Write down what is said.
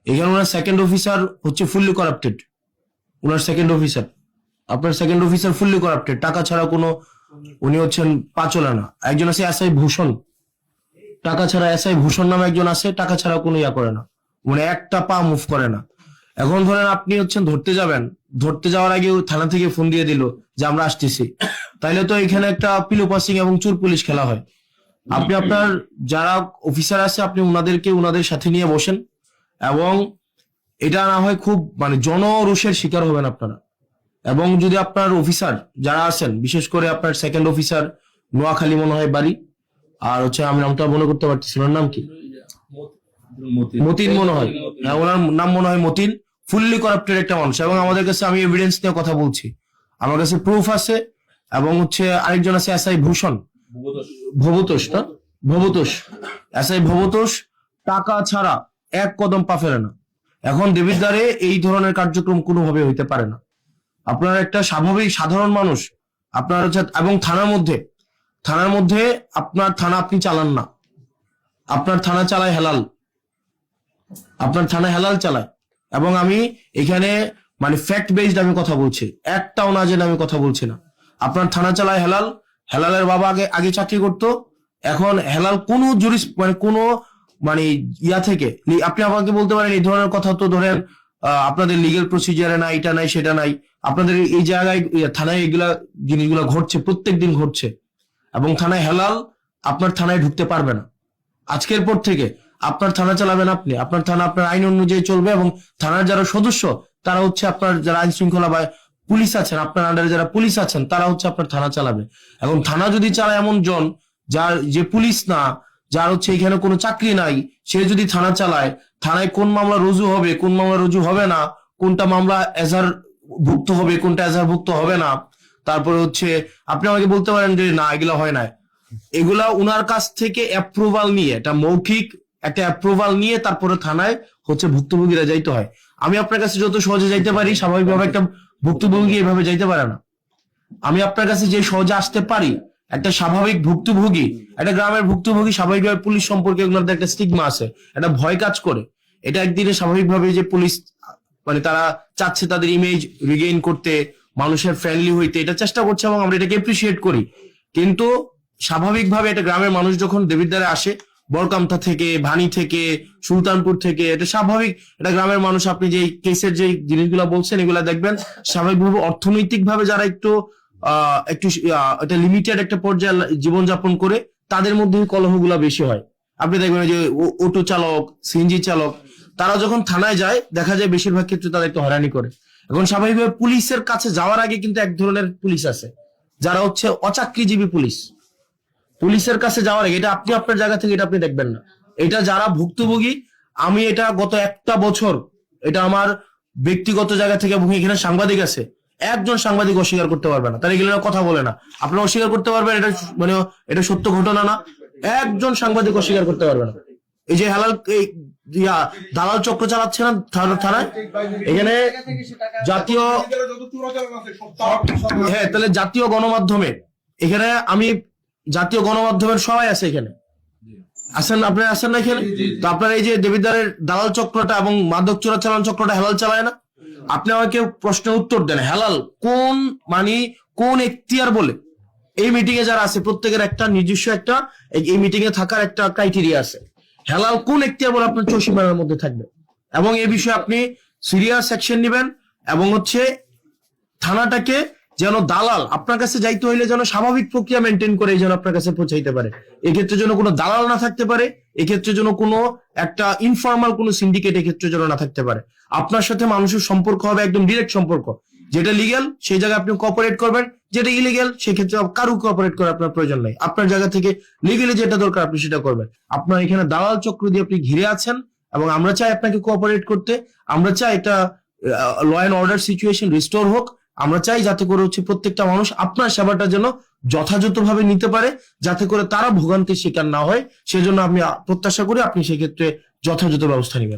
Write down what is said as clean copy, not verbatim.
এখানে ওনার second officer হচ্ছে fully corrupted. ওনার second officer, আপনার সেকেন্ড অফিসার ফুললি করাপ্টেড, টাকা ছাড়া কোনো, উনি হচ্ছেন পাচলা না। একজন আছে এসআই ভূষণ, টাকা ছাড়া এসআই ভূষণ নামে একজন আছে, টাকা ছাড়া কোনো ইয়া করে না, মানে একটা পা মুভ করে না। এখন ধরেন আপনি হচ্ছেন ধরতে যাবেন, ধরতে যাওয়ার আগে থানা থেকে ফোন দিয়ে দিল যে আমরা আসতেছি, তাইলে তো এখানে একটা পিলো পাসিং এবং চোর পুলিশ খেলা হয়। আপনি আপনার যারা অফিসার আছে আপনি ওনাদেরকে ওনাদের সাথে নিয়ে বসেন, এবং এটা না হয় খুব মানে জনরোষের শিকার হবেন আপনারা। এবং যদি আপনার অফিসার যারা আছেন, বিশেষ করে আপনার সেকেন্ড অফিসার নোয়াখালী মনে হয় বাড়ি, আর হচ্ছে আমি নামটা মনে করতে পারতেছি ওনার নাম কি, মতিন মনে হয়, হ্যাঁ ওনার নাম মনে হয় মতিন। ফুললি করাপ্টেড একটা মানুষ, এবং আমাদের কাছে, আমি এভিডেন্স নিয়ে কথা বলছি, আমার কাছে প্রুফ আছে। এবং হচ্ছে আরেকজন আছে এসআই ভূষণ, ভবতোষ না, ভবতোষ, এসআই ভবতোষ টাকা ছাড়া এক কদম পা ফেলে না। এখন দেবিদ্বারে এই ধরনের কার্যক্রম কোনোভাবে হইতে পারে না। আপনার একটা স্বাভাবিক সাধারণ মানুষ, আপনার হচ্ছে, এবং থানার মধ্যে আপনার থানা আপনি চালান না, আপনার থানা চালায় হেলাল, আপনার থানা হেলাল চালায়। এবং আমি এখানে মানে ফ্যাক্ট বেসড আমি কথা বলছি, একটাও না জেনে আমি কথা বলছি না। আপনার থানা চালায় হেলাল, হেলালের বাবা আগে আগে চাকরি করতো, এখন হেলাল কোনো মানে কোনো মানে ইয়া থেকে আপনি আমাকে বলতে পারেন এই ধরনের কথা, তো ধরেন আপনাদের লিগেল প্রসিজারে না, এটা নাই সেটা নাই, আপনাদের এই জায়গায় থানায় এগুলা জিনিসগুলো ঘটছে, প্রত্যেক দিন ঘটছে। এবং থানায় হেলাল আপনার থানায় ঢুকতে পারবে না। আজকের পর থেকে আপনার থানা চালাবেন আপনি, আপনার থানা আপনার আইন অনুযায়ী চলবে, এবং থানার যারা সদস্য তারা হচ্ছে আপনার যারা আইন শৃঙ্খলা বা পুলিশ আছেন, আপনার আন্ডারে যারা পুলিশ আছেন তারা হচ্ছে আপনার থানা চালাবে। এবং থানা যদি চালায় এমন জন যার যে পুলিশ না, যার হচ্ছে এখানে কোনো চাকরি নাই, সে যদি থানা চালায়, থানায় কোন মামলা রুজু হবে, কোন মামলা রুজু হবে না, কোনটা মামলা এজাহার ভুক্ত হবে, কোনটা এজাহার ভুক্ত হবে না, তারপরে হচ্ছে আপনি আমাকে বলতে পারেন যে না এগুলা হয় না, এগুলা উনার কাছ থেকে অ্যাপ্রুভাল নিয়ে, এটা মৌখিক একটা অ্যাপ্রুভাল নিয়ে তারপরে থানায় হচ্ছে ভুক্তভোগীরা যাইতে হয়। আমি আপনার কাছে যত সহজে যাইতে পারি, স্বাভাবিকভাবে একটা ভুক্তভোগী এভাবে যাইতে পারে না। আমি আপনার কাছে যে সহজে আসতে পারি, একটা স্বাভাবিক ভুক্তভোগী, একটা গ্রামের ভুক্তভোগী স্বাভাবিকভাবে পুলিশ সম্পর্কে ওগুলোর একটা স্টিগমা আছে, একটা ভয় কাজ করে। এটা একদিনে স্বাভাবিকভাবে যে পুলিশ মানে তারা চাচ্ছে তাদের ইমেজ রিগেইন করতে, মানুষের ফ্রেন্ডলি হইতে, এটা চেষ্টা করছে, এবং আমরা এটাকে এপ্রিসিয়েট করি। কিন্তু স্বাভাবিকভাবে একটা গ্রামের মানুষ যখন দেবিদ্বারে আসে, বরকামতা থেকে, ভানি থেকে, সুলতানপুর থেকে, এটা স্বাভাবিক। এটা গ্রামের মানুষ, আপনি যে কেসের যে জিনিসগুলো বলছেন এগুলা দেখবেন স্বাভাবিকভাবে অর্থনৈতিক ভাবে যারা একটু একটা লিমিটেড একটা পর্যায়ে জীবনযাপন করে, তাদের মধ্যে কলহগুলা বেশি হয়। আপনি দেখবেন যে অটো চালক, সিএনজি চালক, তারা যখন থানায় যায় দেখা যায় বেশিরভাগ ক্ষেত্রে তারা একটু হয়রানি করে। এখন স্বাভাবিকভাবে পুলিশের কাছে যাওয়ার আগে কিন্তু এক ধরনের পুলিশ আছে যারা হচ্ছে অচাকরিজীবী পুলিশ, পুলিশের কাছে যাওয়ার আগে, এটা আপনি আপনার জায়গা থেকে এটা আপনি দেখবেন না, এটা যারা ভুক্তভোগী। আমি এটা গত একটা বছর, এটা আমার ব্যক্তিগত জায়গা থেকে, এখানে সাংবাদিক আছে, একজন সাংবাদিক অস্বীকার করতে পারবে না, তারা এগুলো কথা বলে না। আপনারা অস্বীকার করতে পারবেন এটা মানে এটা সত্য ঘটনা না, একজন সাংবাদিক অস্বীকার করতে পারবে না। এই যে হালাল এই দালাল চক্র চালাচ্ছে না থানায়, এখানে জাতীয়, হ্যাঁ তাহলে জাতীয় গণমাধ্যমে, এখানে আমি জাতীয় গণমাধ্যমের সবাই আছে, এখানে আছেন, আপনারা আছেন না এখানে? তো আপনারা এই যে দেবিদ্বারের দালাল চক্রটা এবং মাদক চোরাচালান চক্রটা হেলাল চালায় না? আপনি আমাকে প্রশ্নের উত্তর দেন, হেলাল কোন মানে কোন এখতিয়ার বলে? এই মিটিং এ যারা আছে প্রত্যেকের একটা নিজস্ব একটা এই মিটিং এ থাকার একটা ক্রাইটেরিয়া আছে। হেলাল কোন এখতিয়ার বলে আপনার চৌসীমার মধ্যে থাকবে? এবং এই বিষয়ে আপনি সিরিয়াস অ্যাকশন নেবেন, এবং হচ্ছে থানাটাকে যেন দালাল আপনার কাছে যাইতে হইলে যেন স্বাভাবিক প্রক্রিয়া মেনটেন করে যেন আপনার কাছে পৌঁছাইতে পারে। এক্ষেত্রে যেন কোনো দালাল না থাকতে পারে, এক্ষেত্রে যেন কোনো একটা ইনফর্মাল কোনো সিন্ডিকেট এক্ষেত্রে যেন না থাকতে পারে। আপনার সাথে মানুষের সম্পর্ক হবে একদম ডিরেক্ট সম্পর্ক, যেটা লিগ্যাল সেই জায়গায় আপনি কোঅপারেট করবেন, যেটা ইলিগ্যাল সেক্ষেত্রে কারো কোঅপারেট করার আপনার প্রয়োজন নাই। আপনার জায়গা থেকে লিগ্যালি যেটা দরকার আপনি সেটা করবেন। আপনার এখানে দালাল চক্র দিয়ে আপনি ঘিরে আছেন, এবং আমরা চাই আপনাকে কোঅপারেট করতে। আমরা চাই এটা law and order situation restore হোক। আমরা চাই যাতে করে হচ্ছে প্রত্যেকটা মানুষ আপনার সেবাটা যেন যথাযথভাবে নিতে পারে, যাতে করে তারা ভোগান্তির শিকার না হয়। সেজন্য আমি প্রত্যাশা করি আপনি সেক্ষেত্রে যথাযথ ব্যবস্থা নেবেন।